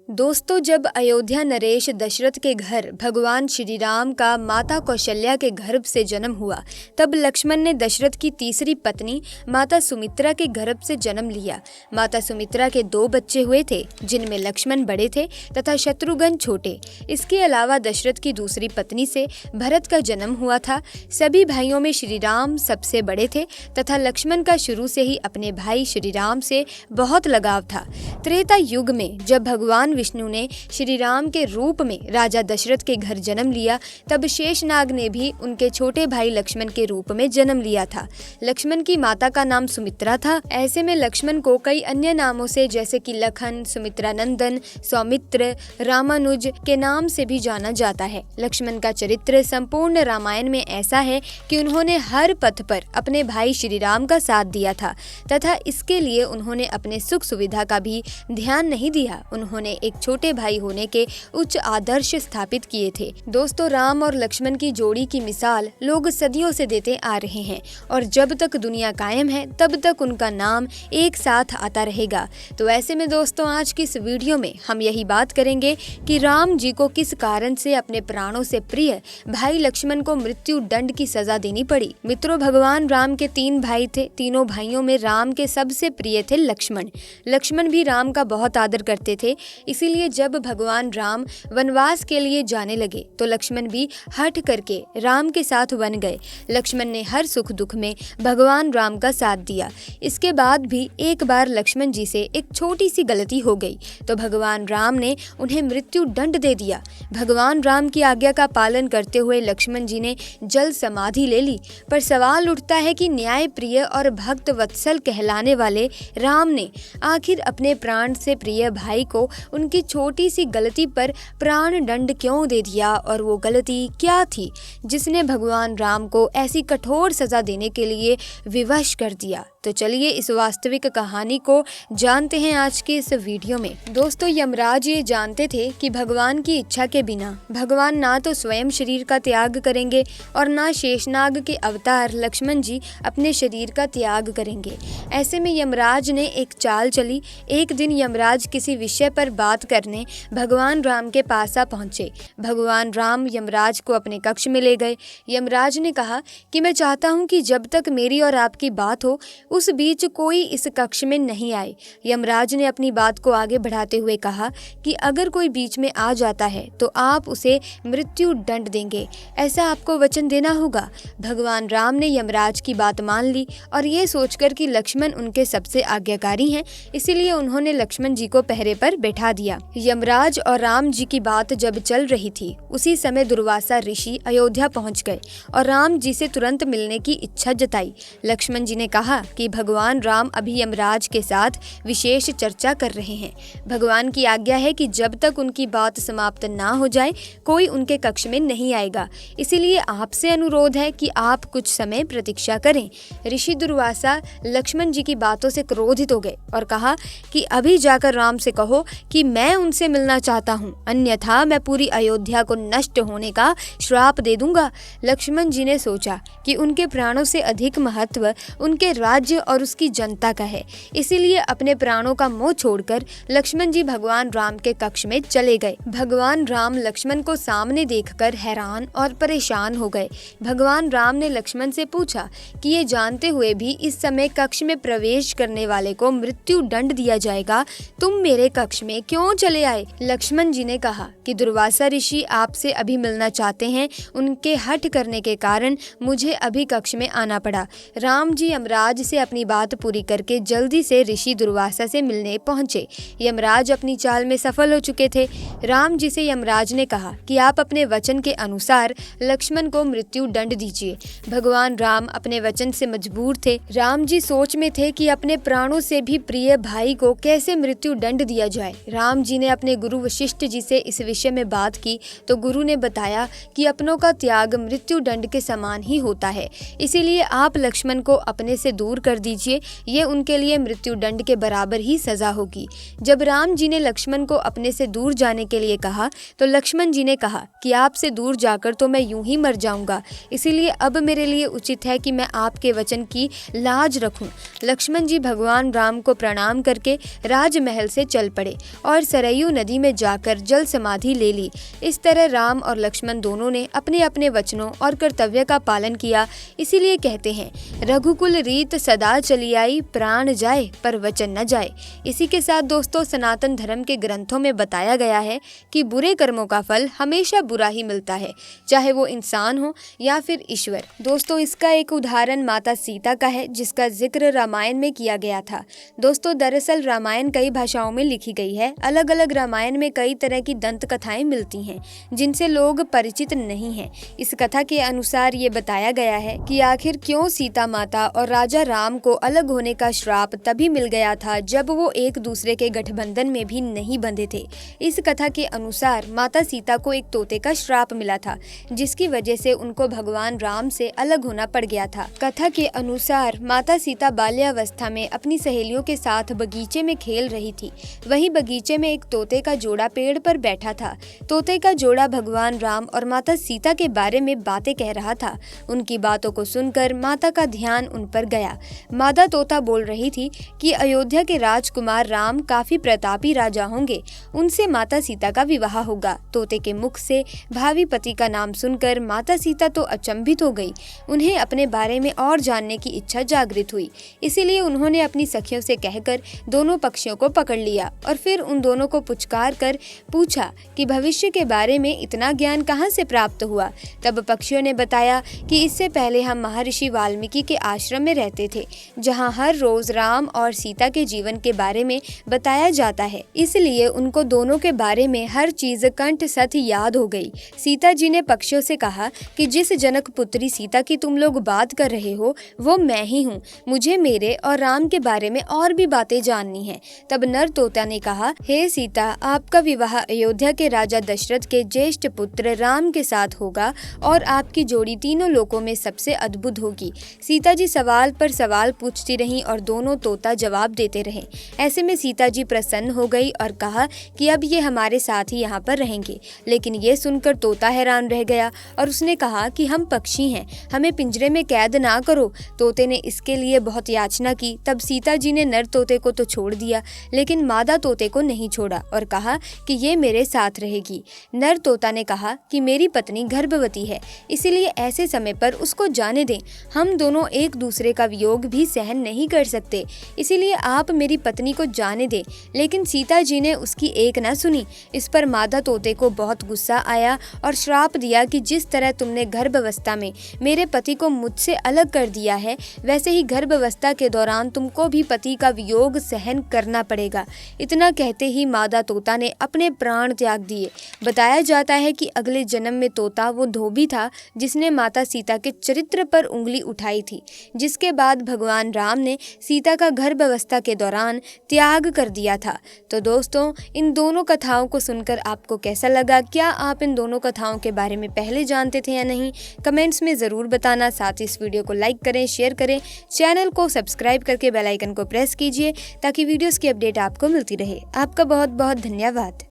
दोस्तों, जब अयोध्या नरेश दशरथ के घर भगवान श्री राम का माता कौशल्या के गर्भ से जन्म हुआ, तब लक्ष्मण ने दशरथ की तीसरी पत्नी माता सुमित्रा के गर्भ से जन्म लिया। माता सुमित्रा के 2 बच्चे हुए थे, जिनमें लक्ष्मण बड़े थे तथा शत्रुघ्न छोटे। इसके अलावा दशरथ की दूसरी पत्नी से भरत का जन्म हुआ था। सभी भाइयों में श्री राम सबसे बड़े थे तथा लक्ष्मण का शुरू से ही अपने भाई श्री राम से बहुत लगाव था। त्रेता युग में जब भगवान विष्णु ने श्री राम के रूप में राजा दशरथ के घर जन्म लिया, तब शेषनाग ने भी उनके छोटे भाई लक्ष्मण के रूप में जन्म लिया था। लक्ष्मण की माता का नाम सुमित्रा था। ऐसे में लक्ष्मण को कई अन्य नामों से जैसे कि लखन, सुमित्रा नंदन, सौमित्र, रामानुज के नाम से भी जाना जाता है। लक्ष्मण का चरित्र संपूर्ण रामायण में ऐसा है कि उन्होंने हर पथ पर अपने भाई श्री राम का साथ दिया था तथा इसके लिए उन्होंने अपने सुख सुविधा का भी ध्यान नहीं दिया। उन्होंने एक छोटे भाई होने के उच्च आदर्श स्थापित किए थे। दोस्तों, राम और लक्ष्मण की जोड़ी की मिसाल लोग सदियों से देते आ रहे हैं और जब तक दुनिया कायम है तब तक उनका नाम एक साथ आता रहेगा। तो ऐसे में दोस्तों, आज की इस वीडियो में हम यही बात करेंगे कि राम जी को किस कारण से अपने प्राणों से प्रिय भाई लक्ष्मण को मृत्यु दंड की सजा देनी पड़ी। मित्रों, भगवान राम के 3 भाई थे। तीनों भाइयों में राम के सबसे प्रिय थे लक्ष्मण। लक्ष्मण भी राम का बहुत आदर करते थे। इसीलिए जब भगवान राम वनवास के लिए जाने लगे तो लक्ष्मण भी हठ करके राम के साथ वन गए। लक्ष्मण ने हर सुख दुख में भगवान राम का साथ दिया। इसके बाद भी एक बार लक्ष्मण जी से एक छोटी सी गलती हो गई तो भगवान राम ने उन्हें मृत्यु दंड दे दिया। भगवान राम की आज्ञा का पालन करते हुए लक्ष्मण जी ने जल समाधि ले ली। पर सवाल उठता है कि न्याय प्रिय और भक्त वत्सल कहलाने वाले राम ने आखिर अपने प्राण से प्रिय भाई को उनकी छोटी सी गलती पर प्राण दंड क्यों दे दिया और वो गलती क्या थी जिसने भगवान राम को ऐसी कठोर सजा देने के लिए विवश कर दिया। तो चलिए इस वास्तविक कहानी को जानते हैं आज के इस वीडियो में। दोस्तों, यमराज ये जानते थे कि भगवान की इच्छा के बिना भगवान ना तो स्वयं शरीर का त्याग करेंगे और ना शेषनाग के अवतार लक्ष्मण जी अपने शरीर का त्याग करेंगे। ऐसे में यमराज ने एक चाल चली। एक दिन यमराज किसी विषय पर बात करने भगवान राम के पास आ पहुंचे। भगवान राम यमराज को अपने कक्ष में ले गए। यमराज ने कहा कि मैं चाहता हूं कि जब तक मेरी और आपकी बात हो उस बीच कोई इस कक्ष में नहीं आए। यमराज ने अपनी बात को आगे बढ़ाते हुए कहा कि अगर कोई बीच में आ जाता है तो आप उसे मृत्यु दंड देंगे। ऐसा आपको वचन देना होगा। भगवान राम ने यमराज की बात मान ली और ये सोचकर कि लक्ष्मण उनके सबसे आज्ञाकारी हैं, इसीलिए उन्होंने लक्ष्मण जी को पहरे पर बैठा दिया। यमराज और राम जी की बात जब चल रही थी उसी समय दुर्वासा ऋषि अयोध्या पहुंच गए और राम जी से तुरंत मिलने की इच्छा जताई। लक्ष्मण जी ने कहा कि भगवान राम अभी यमराज के साथ विशेष चर्चा कर रहे हैं। भगवान की आज्ञा है कि जब तक उनकी बात समाप्त ना हो जाए कोई उनके कक्ष में नहीं आएगा। इसीलिए आपसे अनुरोध है कि आप कुछ समय प्रतीक्षा करें। ऋषि दुर्वासा लक्ष्मण जी की बातों से क्रोधित हो गए और कहा कि अभी जाकर राम से कहो कि मैं उनसे मिलना चाहता हूँ, अन्यथा मैं पूरी अयोध्या को नष्ट होने का श्राप दे दूंगा। लक्ष्मण जी ने सोचा कि उनके प्राणों से अधिक महत्व उनके राज्य और उसकी जनता का है। इसीलिए अपने प्राणों का मोह छोड़कर लक्ष्मण जी भगवान राम के कक्ष में चले गए। भगवान राम लक्ष्मण को सामने देखकर हैरान और परेशान हो गए। भगवान राम ने लक्ष्मण से पूछा कि ये जानते हुए भी इस समय कक्ष में प्रवेश करने वाले को मृत्यु दंड दिया जाएगा, तुम मेरे कक्ष में क्यों चले आए? लक्ष्मण जी ने कहा कि दुर्वासा ऋषि आपसे अभी मिलना चाहते हैं। उनके हठ करने के कारण मुझे अभी कक्ष में आना पड़ा। राम जी यमराज से अपनी बात पूरी करके जल्दी से ऋषि दुर्वासा से मिलने पहुंचे। यमराज अपनी चाल में सफल हो चुके थे। राम जी से यमराज ने कहा कि आप अपने वचन के अनुसार लक्ष्मण को मृत्यु दंड दीजिए। भगवान राम अपने वचन से मजबूर थे। राम जी सोच में थे कि अपने प्राणों से भी प्रिय भाई को कैसे मृत्यु दंड दिया जाए। राम जी ने अपने गुरु वशिष्ठ जी से इस विषय में बात की तो गुरु ने बताया कि अपनों का त्याग मृत्यु दंड के समान ही होता है। इसीलिए आप लक्ष्मण को अपने से दूर कर दीजिए, ये उनके लिए मृत्यु दंड के बराबर ही सजा होगी। जब राम जी ने लक्ष्मण को अपने से दूर जाने के लिए कहा तो लक्ष्मण जी ने कहा कि आपसे दूर जाकर तो मैं यूं ही मर जाऊंगा, इसीलिए अब मेरे लिए उचित है कि मैं आपके वचन की लाज रखूं। लक्ष्मण जी भगवान राम को प्रणाम करके राजमहल से चल पड़े और सरयू नदी में जाकर जल समाधि ले ली। इस तरह राम और लक्ष्मण दोनों ने अपने अपने वचनों और कर्तव्य का पालन किया। इसीलिए कहते हैं, रघुकुल रीत सदा चली आई, प्राण जाए पर वचन न जाए। इसी के साथ दोस्तों, सनातन धर्म के ग्रंथों में बताया गया है कि बुरे कर्मों का फल हमेशा बुरा ही मिलता है, चाहे वो इंसान हो या फिर ईश्वर। दोस्तों, इसका एक उदाहरण माता सीता का है, जिसका जिक्र रामायण में किया गया था। दोस्तों, दरअसल रामायण कई भाषाओं में लिखी गई है। अलग अलग रामायण में कई तरह की दंत कथाएं मिलती हैं, जिनसे लोग परिचित नहीं हैं। इस कथा के अनुसार ये बताया गया है कि आखिर क्यों सीता माता और राजा राम को अलग होने का श्राप तभी मिल गया था जब वो एक दूसरे के गठबंधन में भी नहीं बंधे थे। इस कथा के अनुसार माता सीता को एक तोते का श्राप मिला था, जिसकी वजह से उनको भगवान राम से अलग होना पड़ गया था। कथा के अनुसार माता सीता बाल्यावस्था में अपनी सहेलियों के साथ बगीचे में खेल रही थी। वहीं बगीचे में एक तोते का जोड़ा पेड़ पर बैठा था। तोते का जोड़ा भगवान राम और माता सीता के बारे में बातें कह रहा था। उनकी बातों को सुनकर माता का ध्यान उन पर गया। मादा तोता बोल रही थी कि अयोध्या के राजकुमार राम काफी प्रतापी राजा होंगे, उनसे माता सीता का विवाह होगा। तोते के मुख से भावी पति का नाम सुनकर माता सीता तो अचंभित हो गई। उन्हें अपने बारे में और जानने की इच्छा जागृत हुई। इसीलिए उन्होंने अपनी सखियों से कहकर दोनों पक्षियों को पकड़ लिया और फिर उन दोनों को पुचकार कर पूछा कि भविष्य के बारे में इतना ज्ञान कहाँ से प्राप्त हुआ। तब पक्षियों ने बताया कि इससे पहले हम महर्षि वाल्मीकि के आश्रम में रहते थे, जहाँ हर रोज राम और सीता के जीवन के बारे में बताया जाता है। इसलिए उनको दोनों के बारे में हर चीज कंठ सत याद हो गई। सीता जी ने पक्षियों से कहा कि जिस जनक पुत्री सीता की तुम लोग बात कर रहे हो वो मैं ही हूँ। मुझे मेरे और राम के बारे में और भी बातें जाननी है। तब नर तोता ने कहा, हे सीता, आपका विवाह अयोध्या के राजा दशरथ के ज्येष्ठ पुत्र राम के साथ होगा और आपकी जोड़ी तीनों लोकों में सबसे अद्भुत होगी। सीता जी सवाल पर सवाल पूछती रहीं और दोनों तोता जवाब देते रहे। ऐसे में सीता जी प्रसन्न हो गई और कहा कि अब ये हमारे साथ ही यहाँ पर रहेंगे। लेकिन ये सुनकर तोता हैरान रह गया और उसने कहा कि हम पक्षी हैं, हमें पिंजरे में कैद ना करो। तोते ने इसके लिए बहुत याचना की। तब सीता जी ने नर तोते को तो छोड़ दिया, लेकिन मादा तोते को नहीं छोड़ा और कहा कि ये मेरे साथ रहेगी। नर तोता ने कहा कि मेरी पत्नी गर्भवती है, इसीलिए ऐसे समय पर उसको जाने दें। हम दोनों एक दूसरे का वियोग भी सहन नहीं कर सकते, इसीलिए आप मेरी पत्नी को जाने दें। लेकिन सीता जी ने उसकी एक न सुनी। इस पर मादा तोते को बहुत गुस्सा आया और श्राप दिया कि जिस तरह तुमने गर्भावस्था में मेरे पति को मुझसे अलग कर दिया है, वैसे ही गर्भावस्था के दौरान तुमको भी पति का वियोग सहन करना पड़ेगा। इतना कहते ही मादा तोता ने अपने प्राण त्याग दिए। बताया जाता है कि अगले जन्म में तोता वो धोबी था जिसने माता सीता के चरित्र पर उंगली उठाई थी, जिसके बाद भगवान राम ने सीता का गर्भावस्था के दौरान त्याग कर दिया था। तो दोस्तों, इन दोनों कथाओं को सुनकर आपको कैसा लगा? क्या आप इन दोनों कथाओं के बारे में पहले जानते थे या नहीं? कमेंट्स में ज़रूर बताना। साथ ही इस वीडियो को लाइक करें, शेयर करें, चैनल को सब्सक्राइब करके बेल आइकन को प्रेस कीजिए ताकि वीडियोस की अपडेट आपको मिलती रहे। आपका बहुत बहुत धन्यवाद।